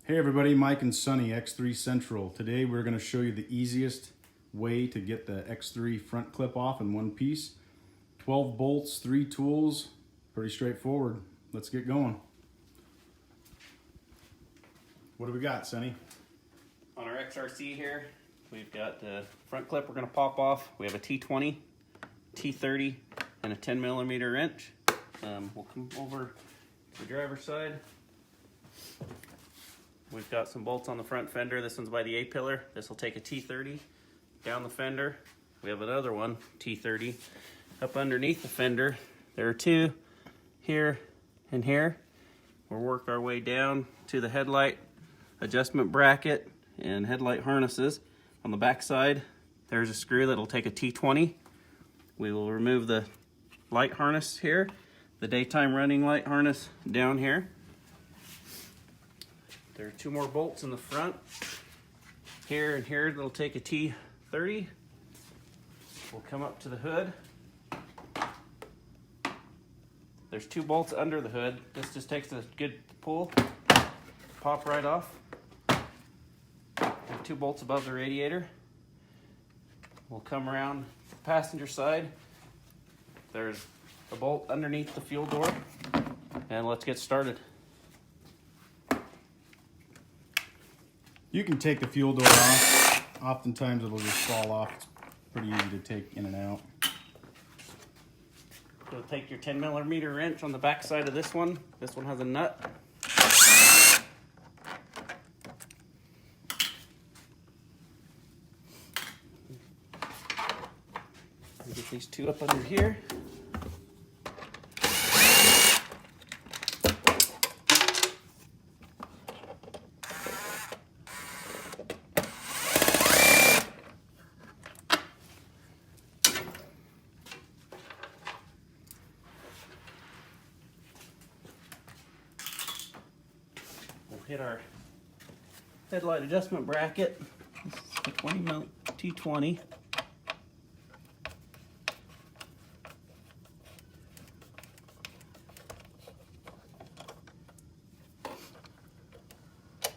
Hey everybody, Mike and Sunny, X3 Central. Today we're going to show you the easiest way to get the X3 front clip off in one piece. 12 bolts, 3 tools, pretty straightforward. Let's get going. What do we got, Sunny? On our XRC here, we've got the front clip we're going to pop off. We have a T20, T30, and a 10mm wrench. We'll come over to the driver's side. We've got some bolts on the front fender. This one's by the A-pillar. This will take a T30 down the fender. We have another one, T30, up underneath the fender. There are two here and here. We'll work our way down to the headlight adjustment bracket and headlight harnesses. On the back side, there's a screw that'll take a T20. We will remove the light harness here, the daytime running light harness down here. There are 2 more bolts in the front. Here and here, that'll take a T30. We'll come up to the hood. There's 2 bolts under the hood. This just takes a good pull, pop right off. There are 2 bolts above the radiator. We'll come around the passenger side. There's a bolt underneath the fuel door, and let's get started. You can take the fuel door off. Oftentimes it'll just fall off. It's pretty easy to take in and out. So take your 10mm wrench on the back side of this one. This one has a nut. Get these 2 up under here. We'll hit our headlight adjustment bracket. This is the 20mm T20.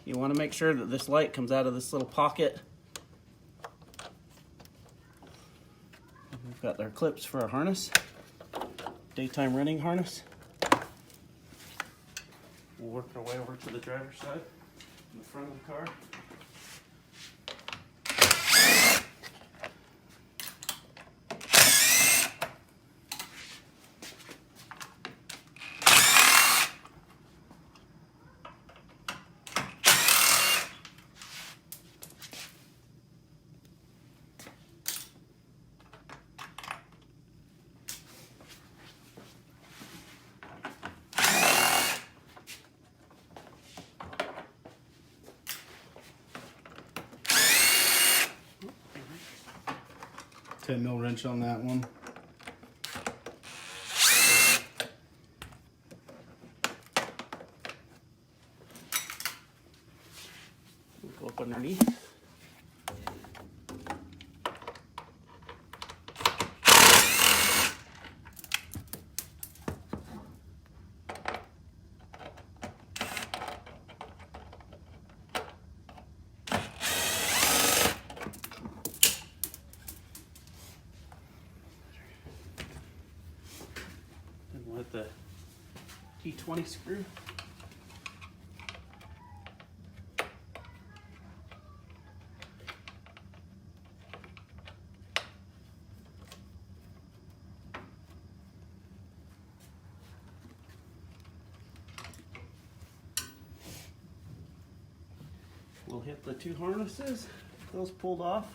You want to make sure that this light comes out of this little pocket. We've got our clips for our harness, daytime running harness. We'll work our way over to the driver's side, in the front of the car. $10mm wrench on that one. We'll go up underneath. With the T20 screw. We'll hit the 2 harnesses, those pulled off.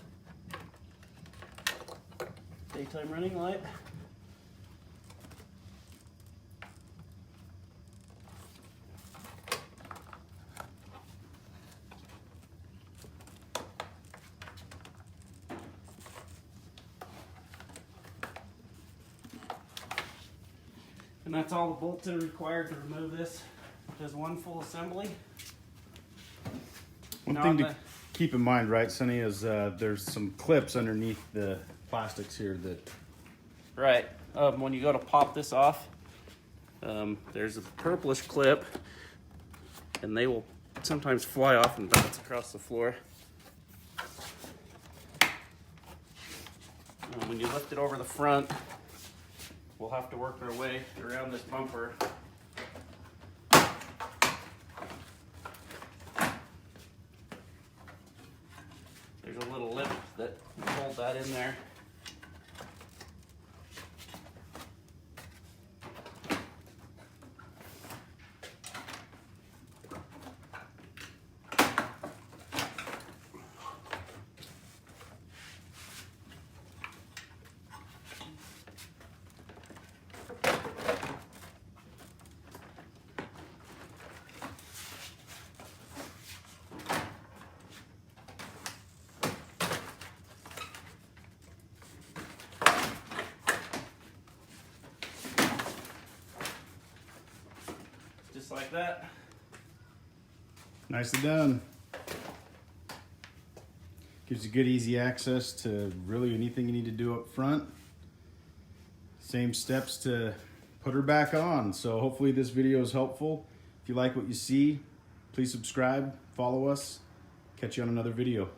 Daytime running light. And that's all the bolts that are required to remove this. Just one full assembly. One thing to keep in mind, right, Sonny, is there's some clips underneath the plastics here that... Right. When you go to pop this off, there's a purplish clip, and they will sometimes fly off and bounce across the floor. When you lift it over the front, we'll have to work our way around this bumper. There's a little lip that will hold that in there. Just like that. Nicely done. Gives you good easy access to really anything you need to do up front. Same steps to put her back on. So hopefully this video is helpful. If you like what you see, please subscribe, follow us. Catch you on another video.